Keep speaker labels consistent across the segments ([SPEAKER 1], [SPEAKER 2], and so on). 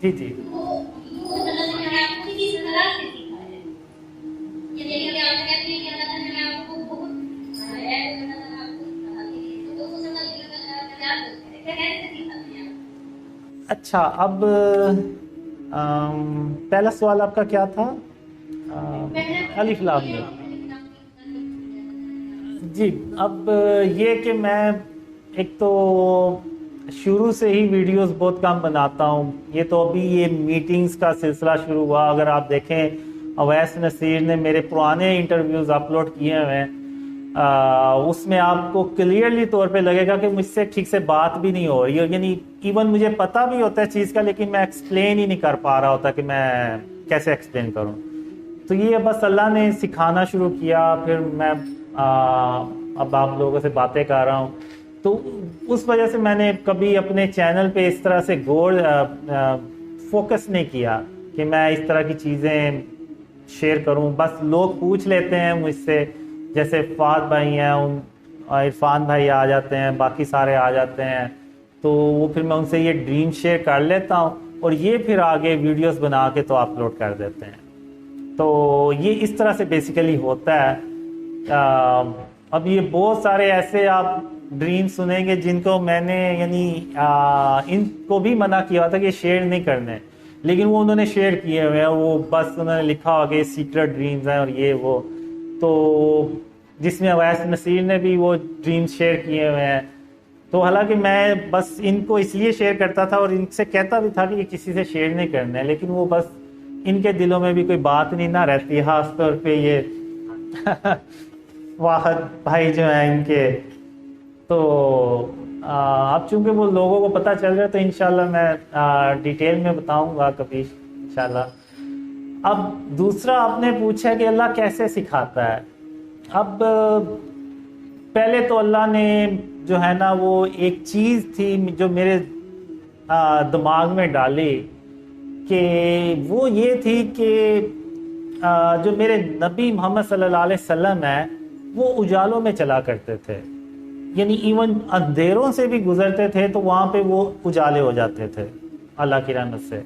[SPEAKER 1] جی جی اچھا، اب پہلا سوال آپ کا کیا تھا؟ الف لام میم. جی، اب یہ کہ میں ایک تو شروع سے ہی ویڈیوز بہت کم بناتا ہوں. یہ تو ابھی یہ میٹنگز کا سلسلہ شروع ہوا. اگر آپ دیکھیں اویس نصیر نے میرے پرانے انٹرویوز اپلوڈ کیے ہوئے ہیں، اس میں آپ کو کلیئرلی طور پہ لگے گا کہ مجھ سے ٹھیک سے بات بھی نہیں ہو رہی ہے. یعنی ایون مجھے پتہ بھی ہوتا ہے چیز کا، لیکن میں ایکسپلین ہی نہیں کر پا رہا ہوتا کہ میں کیسے ایکسپلین کروں. تو یہ بس اللہ نے سکھانا شروع کیا. پھر میں اب آپ لوگوں سے باتیں کر رہا ہوں، تو اس وجہ سے میں نے کبھی اپنے چینل پہ اس طرح سے فوکس نہیں کیا کہ میں اس طرح کی چیزیں شیئر کروں. بس لوگ پوچھ لیتے ہیں مجھ سے، جیسے فہد بھائی ہیں، عرفان بھائی آ جاتے ہیں، باقی سارے آ جاتے ہیں، تو وہ پھر میں ان سے یہ ڈریم شیئر کر لیتا ہوں، اور یہ پھر آگے ویڈیوز بنا کے تو اپلوڈ کر دیتے ہیں. تو یہ اس طرح سے بیسیکلی ہوتا ہے. اب یہ بہت سارے ایسے آپ ڈریم سنیں گے جن کو میں نے یعنی ان کو بھی منع کیا تھا کہ شیئر نہیں کرنے، لیکن وہ انہوں نے شیئر کیے ہوئے ہیں. وہ بس انہوں نے لکھا ہوا کہ سیکرٹ ڈریمز ہیں اور یہ وہ، تو جس میں اویس نصیر نے بھی وہ ڈریم شیئر کیے ہوئے ہیں. تو حالانکہ میں بس ان کو اس لیے شیئر کرتا تھا اور ان سے کہتا بھی تھا کہ یہ کسی سے شیئر نہیں کرنا ہے، لیکن وہ بس ان کے دلوں میں بھی کوئی بات نہیں نہ رہتی، خاص طور پہ یہ واحد بھائی جو ہیں ان کے. تو اب چونکہ وہ لوگوں کو پتہ چل رہا ہے تو انشاءاللہ میں ڈیٹیل میں بتاؤں گا کبھی انشاءاللہ. اب دوسرا آپ نے پوچھا کہ اللہ کیسے سکھاتا ہے. اب پہلے تو اللہ نے جو ہے نا وہ ایک چیز تھی جو میرے دماغ میں ڈالی، کہ وہ یہ تھی کہ جو میرے نبی محمد صلی اللہ علیہ وسلم ہیں وہ اجالوں میں چلا کرتے تھے. یعنی ایون اندھیروں سے بھی گزرتے تھے تو وہاں پہ وہ اجالے ہو جاتے تھے اللہ کی رحمت سے.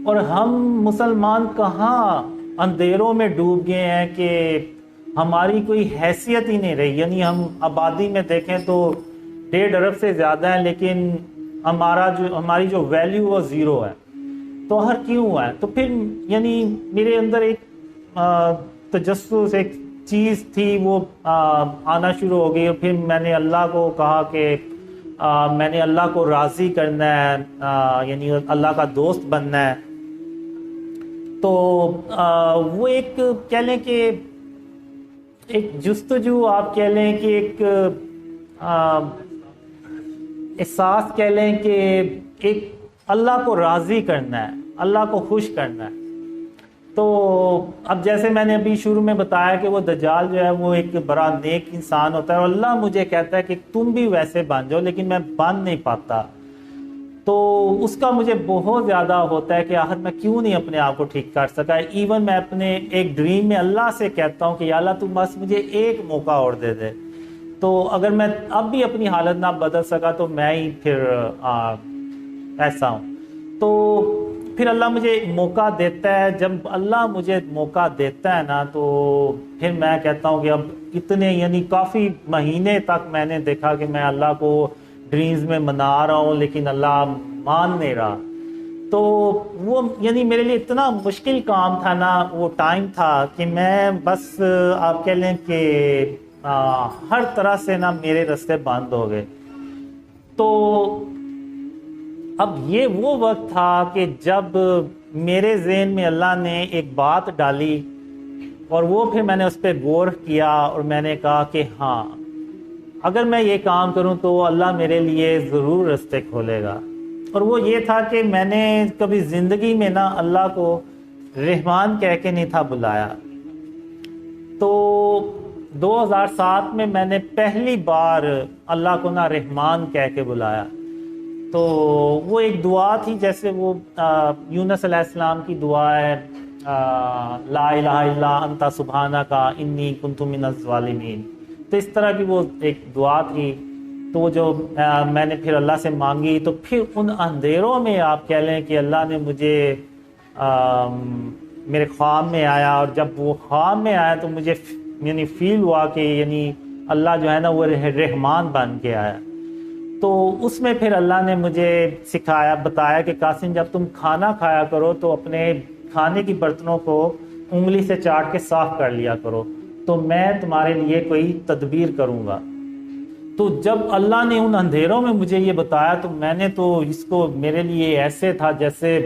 [SPEAKER 1] اور ہم مسلمان کہاں اندھیروں میں ڈوب گئے ہیں کہ ہماری کوئی حیثیت ہی نہیں رہی. یعنی ہم آبادی میں دیکھیں تو 1.5 ارب سے زیادہ ہیں، لیکن ہماری جو ویلیو وہ زیرو ہے. تو ہر کیوں ہے؟ تو پھر یعنی میرے اندر ایک تجسس، ایک چیز تھی وہ آنا شروع ہو گئی. اور پھر میں نے اللہ کو کہا کہ میں نے اللہ کو راضی کرنا ہے، یعنی اللہ کا دوست بننا ہے. تو وہ ایک کہہ لیں کہ ایک جستجو، آپ کہہ لیں کہ ایک احساس کہہ لیں کہ ایک اللہ کو راضی کرنا ہے، اللہ کو خوش کرنا ہے. تو اب جیسے میں نے ابھی شروع میں بتایا کہ وہ دجال جو ہے وہ ایک بڑا نیک انسان ہوتا ہے، اور اللہ مجھے کہتا ہے کہ تم بھی ویسے بن جاؤ، لیکن میں بن نہیں پاتا. تو اس کا مجھے بہت زیادہ ہوتا ہے کہ آخر میں کیوں نہیں اپنے آپ کو ٹھیک کر سکا. ایون میں اپنے ایک ڈریم میں اللہ سے کہتا ہوں کہ یا اللہ تم بس مجھے ایک موقع اور دے دے. تو اگر میں اب بھی اپنی حالت نہ بدل سکا تو میں ہی پھر ایسا ہوں. تو پھر اللہ مجھے موقع دیتا ہے. جب اللہ مجھے موقع دیتا ہے نا تو پھر میں کہتا ہوں کہ اب اتنے یعنی کافی مہینے تک میں نے دیکھا کہ میں اللہ کو ڈریمز میں منا رہا ہوں لیکن اللہ مان نہیں رہا. تو وہ یعنی میرے لیے اتنا مشکل کام تھا نا، وہ ٹائم تھا کہ میں بس آپ کہہ لیں کہ ہر طرح سے نا میرے راستے بند ہو گئے. تو اب یہ وہ وقت تھا کہ جب میرے ذہن میں اللہ نے ایک بات ڈالی، اور وہ پھر میں نے اس پہ غور کیا، اور میں نے کہا کہ ہاں اگر میں یہ کام کروں تو اللہ میرے لیے ضرور راستے کھولے گا. اور وہ یہ تھا کہ میں نے کبھی زندگی میں نا اللہ کو رحمان کہہ کے نہیں تھا بلایا. تو 2007 میں نے پہلی بار اللہ کو نا رحمان کہہ کے بلایا. تو وہ ایک دعا تھی، جیسے وہ یونس علیہ السلام کی دعا ہے، لا الہ الا انت سبحانک انی کنت من الظالمین. تو اس طرح کی وہ ایک دعا تھی. تو جو میں نے پھر اللہ سے مانگی، تو پھر ان اندھیروں میں آپ کہہ لیں کہ اللہ نے مجھے میرے خواب میں آیا، اور جب وہ خواب میں آیا تو مجھے یعنی فیل ہوا کہ یعنی اللہ جو ہے نا وہ رحمان بن کے آیا۔ تو اس میں پھر اللہ نے مجھے سکھایا، بتایا کہ قاسم جب تم کھانا کھایا کرو تو اپنے کھانے کی برتنوں کو انگلی سے چاٹ کے صاف کر لیا کرو، تو میں تمہارے لیے کوئی تدبیر کروں گا۔ تو جب اللہ نے ان اندھیروں میں مجھے یہ بتایا تو میں نے تو اس کو، میرے لیے ایسے تھا جیسے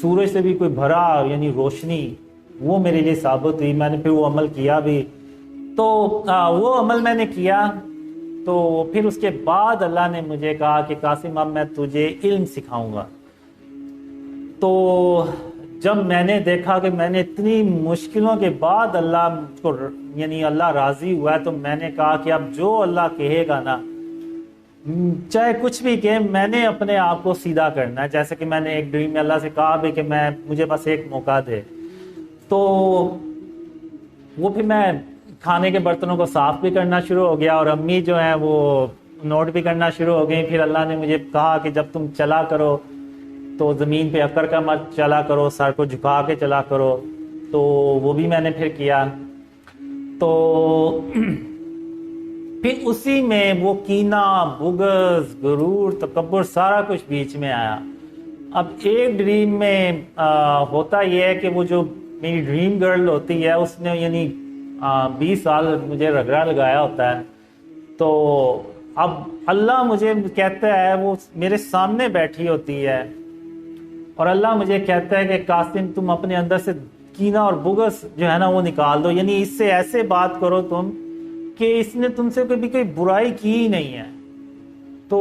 [SPEAKER 1] سورج سے بھی کوئی بھرا یعنی روشنی، وہ میرے لیے ثابت ہوئی۔ میں نے پھر وہ عمل کیا بھی، تو وہ عمل میں نے کیا۔ تو پھر اس کے بعد اللہ نے مجھے کہا کہ قاسم اب میں تجھے علم سکھاؤں گا۔ تو جب میں نے دیکھا کہ میں نے اتنی مشکلوں کے بعد اللہ کو یعنی اللہ راضی ہوا ہے، تو میں نے کہا کہ اب جو اللہ کہے گا نا، چاہے کچھ بھی کہے، میں نے اپنے آپ کو سیدھا کرنا ہے۔ جیسے کہ میں نے ایک ڈریم میں اللہ سے کہا بھی کہ مجھے بس ایک موقع دے، تو وہ پھر میں کھانے کے برتنوں کو صاف بھی کرنا شروع ہو گیا، اور امی جو ہیں وہ نوٹ بھی کرنا شروع ہو گئی۔ پھر اللہ نے مجھے کہا کہ جب تم چلا کرو تو زمین پہ اکڑ کر مت چلا کرو، سر کو جھکا کے چلا کرو، تو وہ بھی میں نے پھر کیا۔ تو پھر اسی میں وہ کینہ، بغض، غرور، تکبر سارا کچھ بیچ میں آیا۔ اب ایک ڈریم میں ہوتا یہ ہے کہ وہ جو میری ڈریم گرل ہوتی ہے اس نے یعنی 20 سال مجھے رگڑا لگایا ہوتا ہے، تو اب اللہ مجھے کہتا ہے، وہ میرے سامنے بیٹھی ہوتی ہے اور اللہ مجھے کہتا ہے کہ قاسم تم اپنے اندر سے کینہ اور بغض جو ہے نا وہ نکال دو، یعنی اس سے ایسے بات کرو تم کہ اس نے تم سے کبھی کوئی برائی کی ہی نہیں ہے۔ تو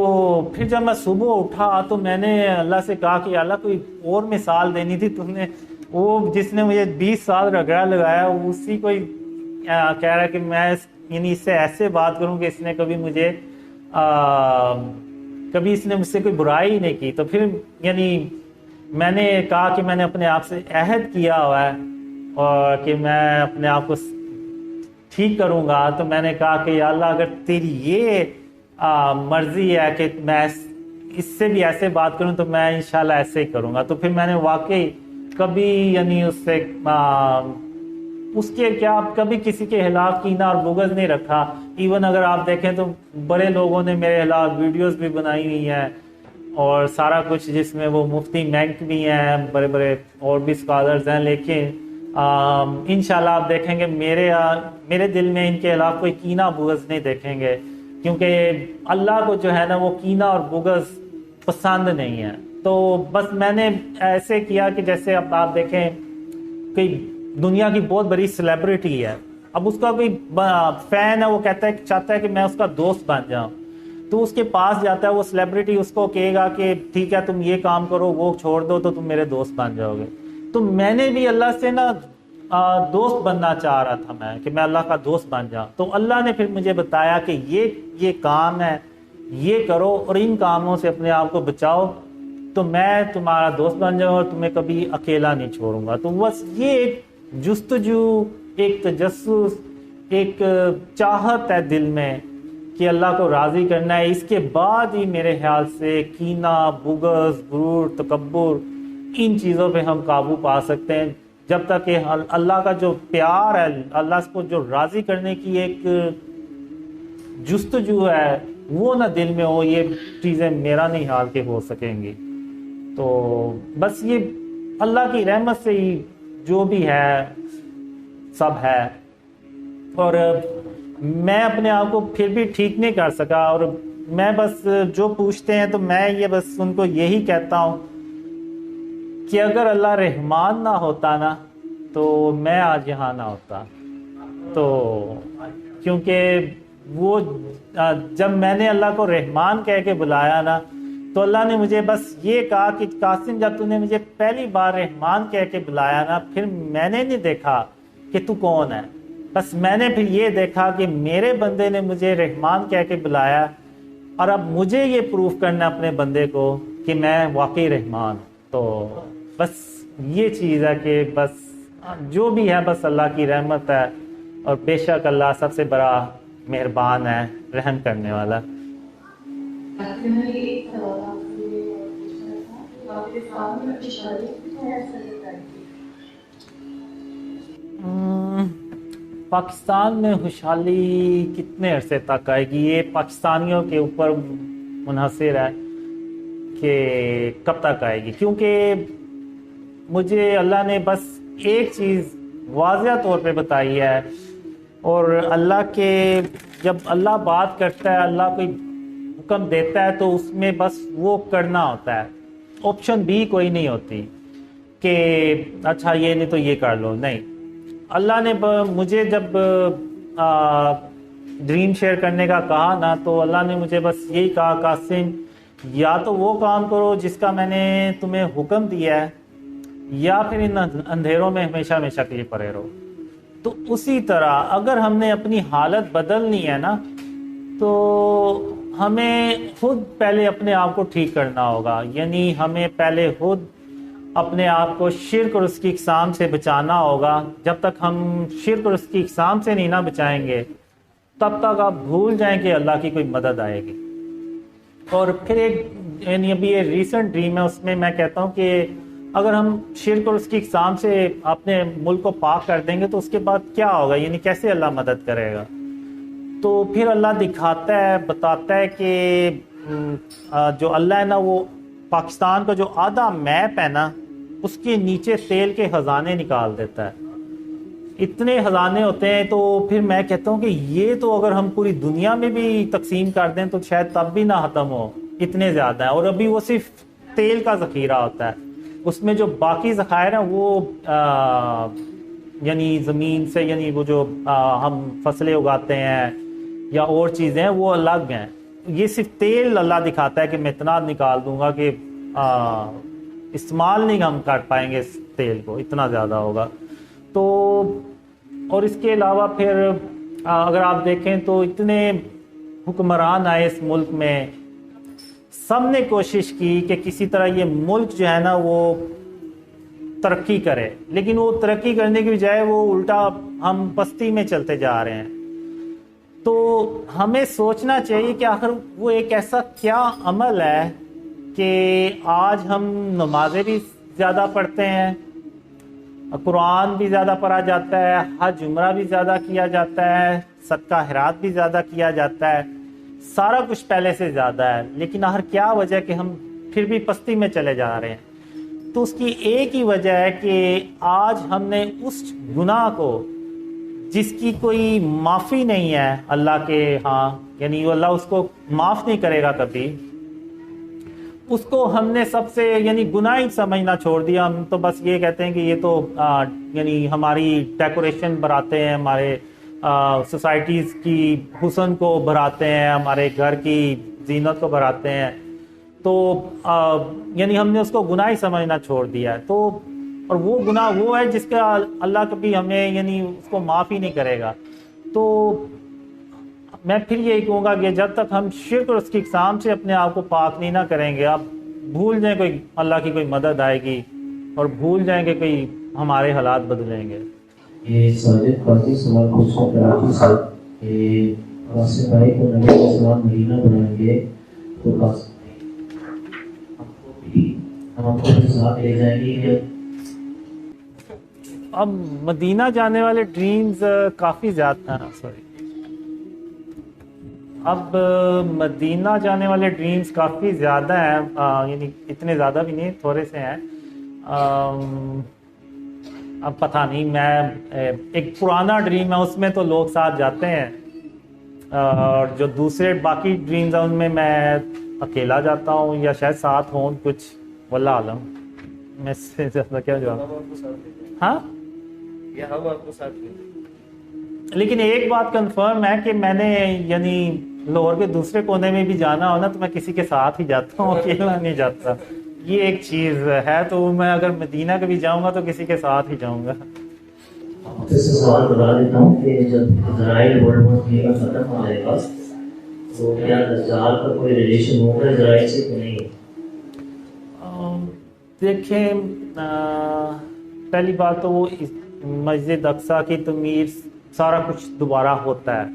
[SPEAKER 1] پھر جب میں صبح اٹھا تو میں نے اللہ سے کہا کہ اللہ کوئی اور مثال دینی تھی، تم نے وہ جس نے مجھے 20 سال رگڑا لگایا اسی کو کہہ رہا ہے کہ میں یعنی اس سے ایسے بات کروں کہ اس نے کبھی مجھے کبھی اس نے مجھ سے کوئی برائی نہیں کی۔ تو پھر یعنی میں نے کہا کہ میں نے اپنے آپ سے عہد کیا ہوا ہے اور کہ میں اپنے آپ کو ٹھیک کروں گا۔ تو میں نے کہا کہ یا اللہ اگر تیری یہ مرضی ہے کہ میں اس سے بھی ایسے بات کروں تو میں انشاءاللہ ایسے ہی کروں گا۔ تو پھر میں نے واقعی کبھی یعنی اس کے کیا کبھی کسی کے خلاف کینہ اور بغض نہیں رکھا۔ ایون اگر آپ دیکھیں تو بڑے لوگوں نے میرے خلاف ویڈیوز بھی بنائی ہوئی ہیں اور سارا کچھ، جس میں وہ مفتی مینک بھی ہیں، بڑے بڑے اور بھی اسکالرز ہیں، لیکن انشاءاللہ آپ دیکھیں گے میرے دل میں ان کے خلاف کوئی کینہ بغض نہیں دیکھیں گے، کیونکہ اللہ کو جو ہے نا وہ کینہ اور بغض پسند نہیں ہے۔ تو بس میں نے ایسے کیا کہ جیسے اب آپ دیکھیں کوئی دنیا کی بہت بڑی سیلیبریٹی ہے، اب اس کا کوئی فین ہے، وہ چاہتا ہے کہ میں اس کا دوست بن جاؤں، تو اس کے پاس جاتا ہے وہ سیلیبریٹی، اس کو کہے گا کہ ٹھیک ہے تم یہ کام کرو، وہ چھوڑ دو تو تم میرے دوست بن جاؤ گے۔ تو میں نے بھی اللہ سے نا دوست بننا چاہ رہا تھا میں، کہ میں اللہ کا دوست بن جاؤں۔ تو اللہ نے پھر مجھے بتایا کہ یہ کام ہے، یہ کرو اور ان کاموں سے اپنے آپ کو بچاؤ، تو میں تمہارا دوست بن جاؤں اور تمہیں کبھی اکیلا نہیں چھوڑوں گا۔ تو بس یہ ایک جستجو، ایک تجسس، ایک چاہت ہے دل میں کہ اللہ کو راضی کرنا ہے۔ اس کے بعد ہی میرے خیال سے کینہ، بغض، غرور، تکبر، ان چیزوں پہ ہم قابو پا سکتے ہیں۔ جب تک کہ اللہ کا جو پیار ہے، اللہ کو جو راضی کرنے کی ایک جستجو ہے وہ نہ دل میں ہو، یہ چیزیں میرا نہیں حال کے ہو سکیں گی۔ تو بس یہ اللہ کی رحمت سے ہی جو بھی ہے سب ہے، اور میں اپنے آپ کو پھر بھی ٹھیک نہیں کر سکا، اور میں بس جو پوچھتے ہیں تو میں یہ بس ان کو یہی کہتا ہوں کہ اگر اللہ رحمان نہ ہوتا نا تو میں آج یہاں نہ ہوتا۔ تو کیونکہ وہ جب میں نے اللہ کو رحمان کہہ کے بلایا نا تو اللہ نے مجھے بس یہ کہا کہ قاسم جب تو نے مجھے پہلی بار رحمان کہہ کے بلایا نا، پھر میں نے نہیں دیکھا کہ تو کون ہے، بس میں نے پھر یہ دیکھا کہ میرے بندے نے مجھے رحمان کہہ کے بلایا، اور اب مجھے یہ پروف کرنا اپنے بندے کو کہ میں واقعی رحمان ہوں۔ تو بس یہ چیز ہے کہ بس جو بھی ہے بس اللہ کی رحمت ہے، اور بے شک اللہ سب سے بڑا مہربان ہے، رحم کرنے والا۔
[SPEAKER 2] یہاں ایک سوال آپ سے پوچھنا تھا کہ پاکستان میں اشارے کتنے عرصے تک آئے گی؟
[SPEAKER 1] پاکستان میں خوشحالی کتنے عرصے تک آئے گی، یہ پاکستانیوں کے اوپر منحصر ہے کہ کب تک آئے گی، کیونکہ مجھے اللہ نے بس ایک چیز واضح طور پہ بتائی ہے، اور اللہ کے جب اللہ بات کرتا ہے، اللہ کوئی حکم دیتا ہے تو اس میں بس وہ کرنا ہوتا ہے، آپشن بھی کوئی نہیں ہوتی کہ اچھا یہ نہیں تو یہ کر لو، نہیں۔ اللہ نے مجھے جب ڈریم شیئر کرنے کا کہا نا، تو اللہ نے مجھے بس یہی کہا، قاسم یا تو وہ کام کرو جس کا میں نے تمہیں حکم دیا ہے، یا پھر ان اندھیروں میں ہمیشہ ہمیشہ کے لیے پڑے رہو۔ تو اسی طرح اگر ہم نے اپنی حالت بدلنی ہے نا، تو ہمیں خود پہلے اپنے آپ کو ٹھیک کرنا ہوگا، یعنی ہمیں پہلے خود اپنے آپ کو شرک اور اس کی اقسام سے بچانا ہوگا۔ جب تک ہم شرک اور اس کی اقسام سے نہیں نہ بچائیں گے، تب تک آپ بھول جائیں کہ اللہ کی کوئی مدد آئے گی۔ اور پھر ایک یعنی ابھی یہ ریسنٹ ڈریم ہے، اس میں میں کہتا ہوں کہ اگر ہم شرک اور اس کی اقسام سے اپنے ملک کو پاک کر دیں گے تو اس کے بعد کیا ہوگا، یعنی کیسے اللہ مدد کرے گا؟ تو پھر اللہ دکھاتا ہے، بتاتا ہے کہ جو اللہ ہے نا، وہ پاکستان کا جو آدھا میپ ہے نا، اس کے نیچے تیل کے خزانے نکال دیتا ہے، اتنے خزانے ہوتے ہیں۔ تو پھر میں کہتا ہوں کہ یہ تو اگر ہم پوری دنیا میں بھی تقسیم کر دیں تو شاید تب بھی نہ ختم ہو، اتنے زیادہ ہے۔ اور ابھی وہ صرف تیل کا ذخیرہ ہوتا ہے، اس میں جو باقی ذخائر ہیں وہ یعنی زمین سے، یعنی وہ جو ہم فصلیں اگاتے ہیں یا اور چیزیں ہیں، وہ الگ ہیں۔ یہ صرف تیل اللہ دکھاتا ہے کہ میں اتنا نکال دوں گا کہ استعمال نہیں ہم کر پائیں گے، اس تیل کو اتنا زیادہ ہوگا۔ تو اور اس کے علاوہ پھر اگر آپ دیکھیں تو اتنے حکمران آئے اس ملک میں، سب نے کوشش کی کہ کسی طرح یہ ملک جو ہے نا وہ ترقی کرے، لیکن وہ ترقی کرنے کی بجائے وہ الٹا ہم پستی میں چلتے جا رہے ہیں۔ تو ہمیں سوچنا چاہیے کہ آخر وہ ایک ایسا کیا عمل ہے کہ آج ہم نمازیں بھی زیادہ پڑھتے ہیں، قرآن بھی زیادہ پڑھا جاتا ہے، حج عمرہ بھی زیادہ کیا جاتا ہے، صدقہ خیرات بھی زیادہ کیا جاتا ہے، سارا کچھ پہلے سے زیادہ ہے، لیکن آخر کیا وجہ کہ ہم پھر بھی پستی میں چلے جا رہے ہیں؟ تو اس کی ایک ہی وجہ ہے کہ آج ہم نے اس گناہ کو جس کی کوئی معافی نہیں ہے اللہ کے ہاں، یعنی اللہ اس کو معاف نہیں کرے گا کبھی، اس کو ہم نے سب سے یعنی گناہ ہی سمجھنا چھوڑ دیا۔ ہم تو بس یہ کہتے ہیں کہ یہ تو یعنی ہماری ڈیکوریشن بڑھاتے ہیں، ہمارے سوسائٹیز کی حسن کو بڑھاتے ہیں، ہمارے گھر کی زینت کو بڑھاتے ہیں، تو یعنی ہم نے اس کو گناہ ہی سمجھنا چھوڑ دیا ہے۔ تو اور وہ گناہ وہ ہے جس کا اللہ کبھی ہمیں یعنی اس کو معاف ہی نہیں کرے گا۔ تو میں پھر یہی کہوں گا کہ جب تک ہم شرک اور اس کی اقسام سے اپنے آپ کو پاک نہیں نہ کریں گے، آپ بھول جائیں کوئی اللہ کی کوئی مدد آئے گی، اور بھول جائیں کہ کوئی ہمارے حالات بدلیں گے۔
[SPEAKER 3] یہ ساجد قاضی سوال پوچھنا کراچی سے کہ قاسم بھائی کو نبی علیہ السلام مدینہ بنائیں گے تو قاسم ہم آپ کو ساتھ لے جائیں گے کہ
[SPEAKER 1] اب مدینہ جانے والے ڈریمز کافی زیادہ اب مدینہ جانے والے ڈریمز کافی زیادہ ہیں، یعنی اتنے زیادہ بھی نہیں، تھوڑے سے ہیں۔ اب پتہ نہیں، میں ایک پرانا ڈریم ہے اس میں تو لوگ ساتھ جاتے ہیں، اور جو دوسرے باقی ڈریمز ہیں ان میں اکیلا جاتا ہوں یا شاید ساتھ ہوں کچھ، واللہ عالم۔ میں سے زیادہ کیا جواب؟ ہاں، لیکن ایک بات کنفرم ہے کہ میں نے یعنی لاہور کے دوسرے کونے میں بھی جانا ہو نا تو میں کسی کے ساتھ ہی جاتا ہوں، اکیلا نہیں جاتا، یہ ایک چیز ہے۔ تو میں اگر مدینہ کبھی جاؤں گا تو کسی کے ساتھ ہی جاؤں گا۔
[SPEAKER 3] آپ سے سوال بتا دیتا ہوں کہ جب اسرائیل ورلڈ وار تھری کا ختم ہمارے پاس، تو کیا دجال کا کوئی ریلیشن ہوگا اسرائیل سے کہ نہیں؟
[SPEAKER 1] دیکھیں، پہلی بات تو وہ مسجد اقصیٰ کی تعمیر، سارا کچھ دوبارہ ہوتا ہے،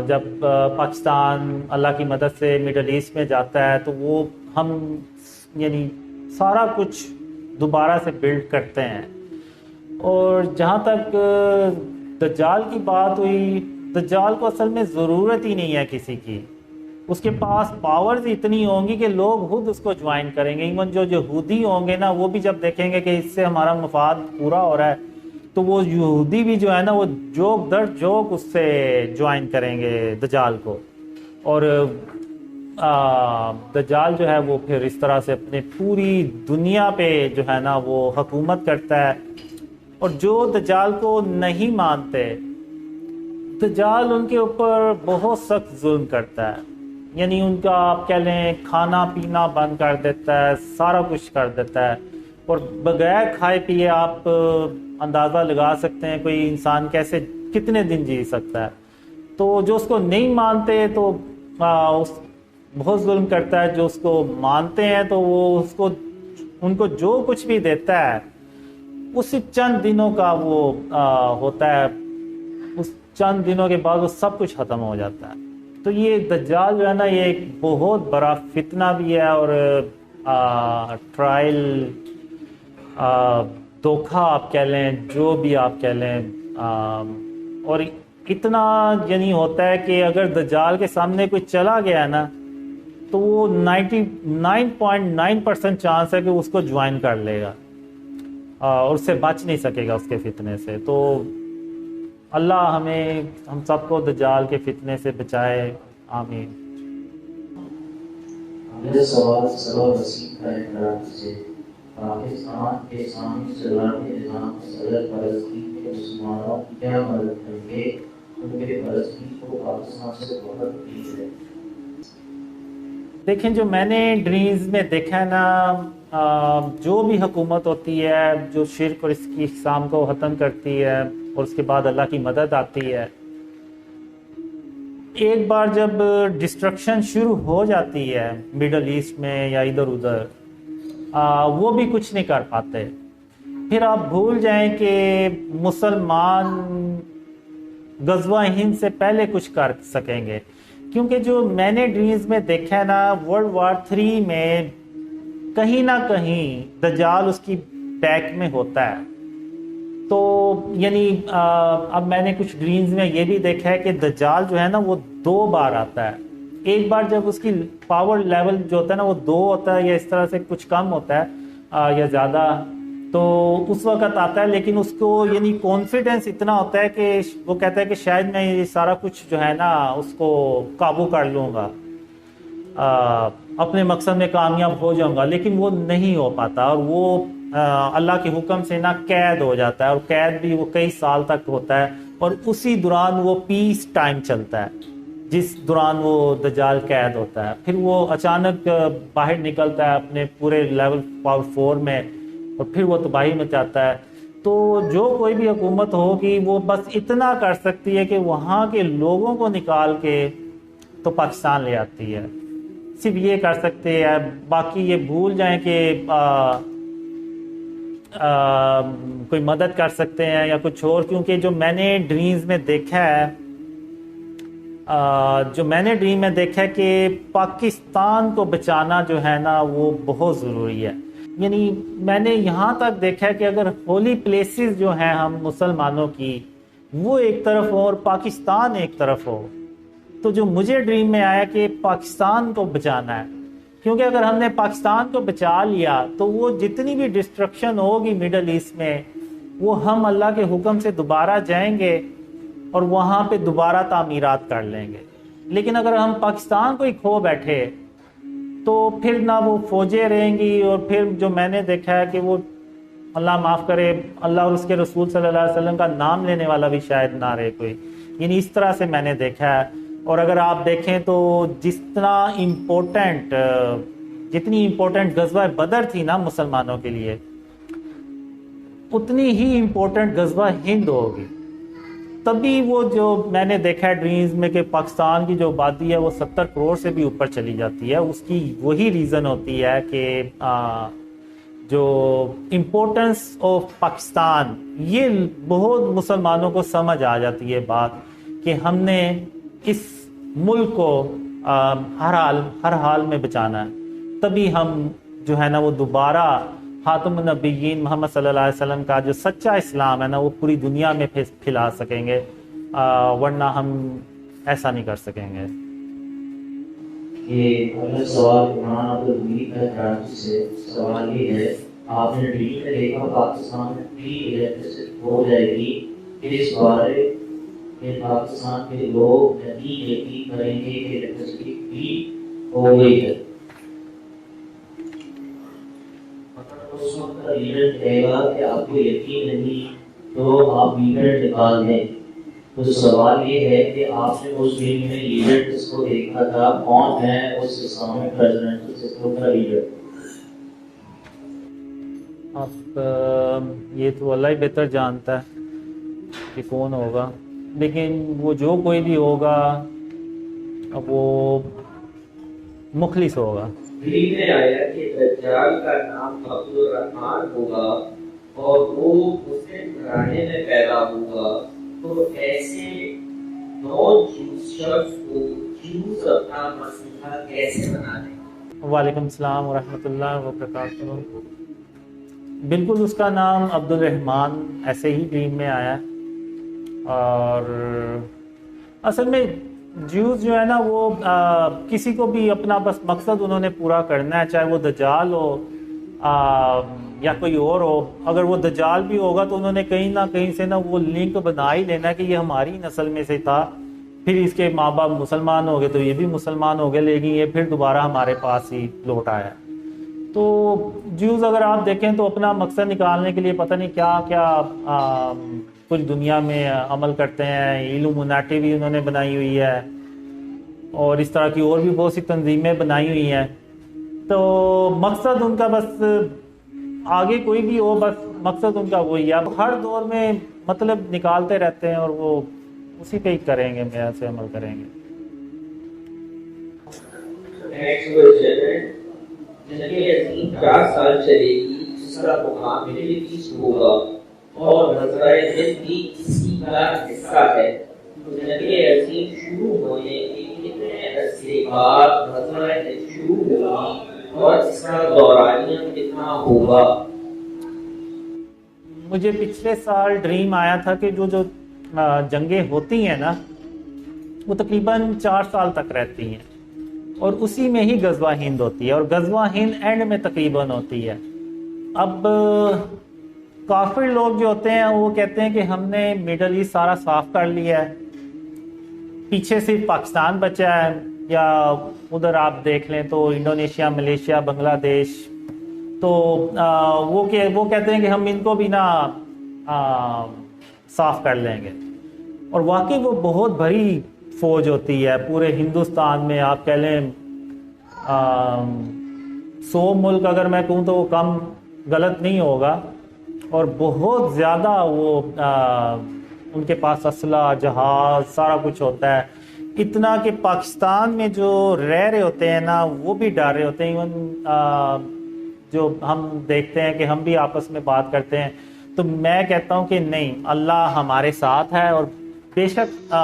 [SPEAKER 1] جب پاکستان اللہ کی مدد سے مڈل ایسٹ میں جاتا ہے تو وہ ہم یعنی سارا کچھ دوبارہ سے بلڈ کرتے ہیں. اور جہاں تک دجال کی بات ہوئی، دجال کو اصل میں ضرورت ہی نہیں ہے کسی کی. اس کے پاس پاورز اتنی ہوں گی کہ لوگ خود اس کو جوائن کریں گے. ایون جو یہودی ہوں گے نا، وہ بھی جب دیکھیں گے کہ اس سے ہمارا مفاد پورا ہو رہا ہے تو وہ یہودی بھی جو ہے نا وہ جوک در جوک اس سے جوائن کریں گے دجال کو. اور دجال جو ہے وہ پھر اس طرح سے اپنے پوری دنیا پہ جو ہے نا وہ حکومت کرتا ہے. اور جو دجال کو نہیں مانتے، دجال ان کے اوپر بہت سخت ظلم کرتا ہے. یعنی ان کا آپ کہہ لیں کھانا پینا بند کر دیتا ہے، سارا کچھ کر دیتا ہے. اور بغیر کھائے پیے آپ اندازہ لگا سکتے ہیں کوئی انسان کیسے کتنے دن جی سکتا ہے. تو جو اس کو نہیں مانتے تو بہت ظلم کرتا ہے. جو اس کو مانتے ہیں تو وہ ان کو جو کچھ بھی دیتا ہے اسی چند دنوں کا وہ ہوتا ہے. اس چند دنوں کے بعد وہ سب کچھ ختم ہو جاتا ہے. تو یہ دجال جو ہے نا یہ ایک بہت بڑا فتنہ بھی ہے اور ٹرائل دھوکہ آپ کہہ لیں، جو بھی آپ کہہ لیں. اور اتنا یعنی ہوتا ہے کہ اگر دجال کے سامنے کوئی چلا گیا ہے نا تو وہ 99.9% چانس ہے کہ اس کو جوائن کر لے گا اور اس سے بچ نہیں سکے گا اس کے فتنے سے. تو اللہ ہم سب کو دجال کے فتنے سے بچائے، آمین.
[SPEAKER 3] میرا سوال سبب وسیع کا اعتراف سے پاکستان کے سامنے چلانے نظام صدر فلسطین کے مسلمانوں کی کیا مدد کریں گے؟ ان کے فلسطین کو پاکستان سے بہت امید ہے.
[SPEAKER 1] دیکھیں جو میں نے ڈریمز میں دیکھا ہے نا، جو بھی حکومت ہوتی ہے جو شرک اور اس کی اقسام کو ختم کرتی ہے اور اس کے بعد اللہ کی مدد آتی ہے، ایک بار جب ڈسٹرکشن شروع ہو جاتی ہے مڈل ایسٹ میں یا ادھر ادھر، وہ بھی کچھ نہیں کر پاتے. پھر آپ بھول جائیں کہ مسلمان غزوہ ہند سے پہلے کچھ کر سکیں گے. کیونکہ جو میں نے ڈریمز میں دیکھا ہے نا، ورلڈ وار 3 میں کہیں نہ کہیں دجال اس کی بیک میں ہوتا ہے. تو یعنی اب میں نے کچھ ڈریمز میں یہ بھی دیکھا ہے کہ دجال جو ہے نا وہ 2 بار آتا ہے. ایک بار جب اس کی پاور لیول جو ہوتا ہے نا وہ 2 ہوتا ہے یا اس طرح سے کچھ کم ہوتا ہے یا زیادہ، تو اس وقت آتا ہے. لیکن اس کو یعنی کانفیڈنس اتنا ہوتا ہے کہ وہ کہتا ہے کہ شاید میں یہ سارا کچھ جو ہے نا اس کو قابو کر لوں گا، اپنے مقصد میں کامیاب ہو جاؤں گا. لیکن وہ نہیں ہو پاتا اور وہ اللہ کے حکم سے نا قید ہو جاتا ہے. اور قید بھی وہ کئی سال تک ہوتا ہے اور اسی دوران وہ پیس ٹائم چلتا ہے جس دوران وہ دجال قید ہوتا ہے. پھر وہ اچانک باہر نکلتا ہے اپنے پورے لیول پاور 4 میں اور پھر وہ تباہی مچاتا ہے. تو جو کوئی بھی حکومت ہوگی وہ بس اتنا کر سکتی ہے کہ وہاں کے لوگوں کو نکال کے تو پاکستان لے آتی ہے. صرف یہ کر سکتے ہیں. باقی یہ بھول جائیں کہ کوئی مدد کر سکتے ہیں یا کچھ اور. کیونکہ جو میں نے ڈریمز میں دیکھا ہے، ڈریم میں دیکھا ہے کہ پاکستان کو بچانا جو ہے نا وہ بہت ضروری ہے. یعنی میں نے یہاں تک دیکھا ہے کہ اگر ہولی پلیسز جو ہیں ہم مسلمانوں کی وہ ایک طرف ہو اور پاکستان ایک طرف ہو، تو جو مجھے ڈریم میں آیا کہ پاکستان کو بچانا ہے. کیونکہ اگر ہم نے پاکستان کو بچا لیا تو وہ جتنی بھی ڈسٹرکشن ہوگی مڈل ایسٹ میں، وہ ہم اللہ کے حکم سے دوبارہ جائیں گے اور وہاں پہ دوبارہ تعمیرات کر لیں گے. لیکن اگر ہم پاکستان کو ہی کھو بیٹھے تو پھر نہ وہ فوجیں رہیں گی. اور پھر جو میں نے دیکھا ہے کہ وہ اللہ معاف کرے، اللہ اور اس کے رسول صلی اللہ علیہ وسلم کا نام لینے والا بھی شاید نہ رہے کوئی. یعنی اس طرح سے میں نے دیکھا ہے. اور اگر آپ دیکھیں تو جتنی امپورٹنٹ غزوہ بدر تھی نا مسلمانوں کے لیے، اتنی ہی امپورٹنٹ غزوہ ہند ہوگی. تبھی وہ جو میں نے دیکھا ہے ڈریمز میں کہ پاکستان کی جو آبادی ہے وہ 70 کروڑ سے بھی اوپر چلی جاتی ہے. اس کی وہی ریزن ہوتی ہے کہ جو امپورٹنس آف پاکستان، یہ بہت مسلمانوں کو سمجھ آ جاتی ہے بات کہ ہم نے اس ملک کو ہر حال میں بچانا ہے، تبھی ہم جو ہے نا وہ دوبارہ خاتم النبیین محمد صلی اللہ علیہ وسلم کا جو سچا اسلام ہے نا وہ پوری دنیا میں پھیلا سکیں گے، ورنہ ہم ایسا نہیں کر سکیں گے۔
[SPEAKER 3] یہ اگلا سوال عمران عبدالحمید کا کراچی سے، سوال یہ ہے آپ نے ڈیل میں دیکھا پاکستان میں فری الیکٹرسٹی ہو جائے گی، اس بارے میں پاکستان کے لوگ یقین کریں گے کہ الیکٹرسٹی فری ہو گئی ہے؟ اس وقت کا لیڈر کہے گا کہ آپ کو یقین نہیں تو آپ میٹر نکال دیں۔ تو سوال یہ ہے کہ آپ نے اس فلم میں لیڈر جس کو دیکھا تھا کون ہے اس اسلامک پریزیڈنشل سسٹم کا لیڈر؟
[SPEAKER 1] اب یہ تو اللہ ہی بہتر جانتا ہے کہ کون ہوگا، لیکن وہ جو کوئی بھی ہوگا اب وہ مخلص ہوگا۔
[SPEAKER 4] دلیل میں آیا کہ دجال کا نام عبدالرحمن ہوگا اور وہ مسلم گھرانے میں پیدا ہوگا، تو ایسے نان جوز شخص کو جوز اپنا مسیحا کیسے بنا دیں؟
[SPEAKER 1] وعلیکم السلام ورحمۃ اللہ وبرکاتہ۔ بالکل اس کا نام عبدالرحمن ایسے ہی ڈریم میں آیا ہے، اور اصل میں جیوز جو ہے نا وہ کسی کو بھی اپنا بس مقصد انہوں نے پورا کرنا ہے، چاہے وہ دجال ہو یا کوئی اور ہو۔ اگر وہ دجال بھی ہوگا تو انہوں نے کہیں نہ کہیں سے نا وہ لنک بنا ہی لینا ہے کہ یہ ہماری نسل میں سے تھا، پھر اس کے ماں باپ مسلمان ہو گئے تو یہ بھی مسلمان ہو گئے، لیکن یہ پھر دوبارہ ہمارے پاس ہی لوٹ آیا۔ تو جیوز اگر آپ دیکھیں تو اپنا مقصد نکالنے کے لیے پتہ نہیں کیا کیا کچھ دنیا میں عمل کرتے ہیں، ایلومیناٹی بھی انہوں نے بنائی ہوئی ہے، اور اس طرح کی اور بھی بہت سی تنظیمیں بنائی ہوئی ہیں۔ تو مقصد ان کا بس آگے کوئی بھی ہو، بس مقصد ان کا وہی ہے، اب ہر دور میں مطلب نکالتے رہتے ہیں اور وہ اسی پہ ہی کریں گے، میرا سے عمل کریں گے۔
[SPEAKER 4] نیکسٹ کوسچن ہے، نبی عظیم 4 سال چلے گی جس کا مقام مڈل ایسٹ ہوگا اور نظرہ ہند بھی اسی کا حصہ ہے، تو نبی عظیم شروع ہونے کے کتنے عرصے بعد نظرہ ہند شروع ہوگی اور اس کا دورانیہ کتنا ہوگا؟
[SPEAKER 1] مجھے پچھلے سال ڈریم آیا تھا کہ جو جنگیں ہوتی ہیں نا وہ تقریباً 4 سال تک رہتی ہیں، اور اسی میں ہی غزوہ ہند ہوتی ہے، اور غزوہ ہند اینڈ میں تقریباً ہوتی ہے۔ اب کافر لوگ جو ہوتے ہیں وہ کہتے ہیں کہ ہم نے مڈل ایسٹ سارا صاف کر لیا ہے، پیچھے صرف پاکستان بچا ہے، یا ادھر آپ دیکھ لیں تو انڈونیشیا، ملیشیا، بنگلہ دیش، تو وہ کہتے ہیں کہ ہم ان کو بھی نا صاف کر لیں گے۔ اور واقعی وہ بہت بڑی فوج ہوتی ہے پورے ہندوستان میں، آپ کہہ لیں 100 ملک اگر میں کہوں تو وہ کم غلط نہیں ہوگا، اور بہت زیادہ وہ ان کے پاس اسلحہ، جہاز، سارا کچھ ہوتا ہے، اتنا کہ پاکستان میں جو رہ رہے ہوتے ہیں نا وہ بھی ڈر رہے ہوتے ہیں۔ ایون جو ہم دیکھتے ہیں کہ ہم بھی آپس میں بات کرتے ہیں، تو میں کہتا ہوں کہ نہیں، اللہ ہمارے ساتھ ہے، اور بے شک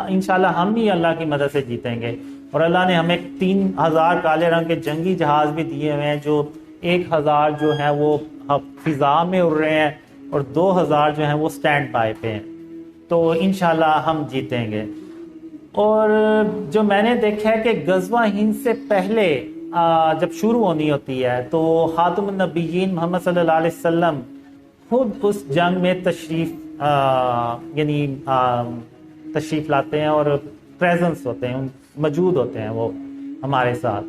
[SPEAKER 1] انشاءاللہ ہم بھی اللہ کی مدد سے جیتیں گے۔ اور اللہ نے ہمیں 3000 کالے رنگ کے جنگی جہاز بھی دیے ہوئے ہیں، جو 1000 جو ہیں وہ فضا میں اڑ رہے ہیں، اور 2000 جو ہیں وہ سٹینڈ بائی پہ ہیں، تو انشاءاللہ ہم جیتیں گے۔ اور جو میں نے دیکھا ہے کہ غزوہ ہند سے پہلے جب شروع ہونی ہوتی ہے تو خاتم النبیین محمد صلی اللہ علیہ وسلم خود اس جنگ میں تشریف لاتے ہیں، اور پریزنس ہوتے ہیں، موجود ہوتے ہیں وہ ہمارے ساتھ۔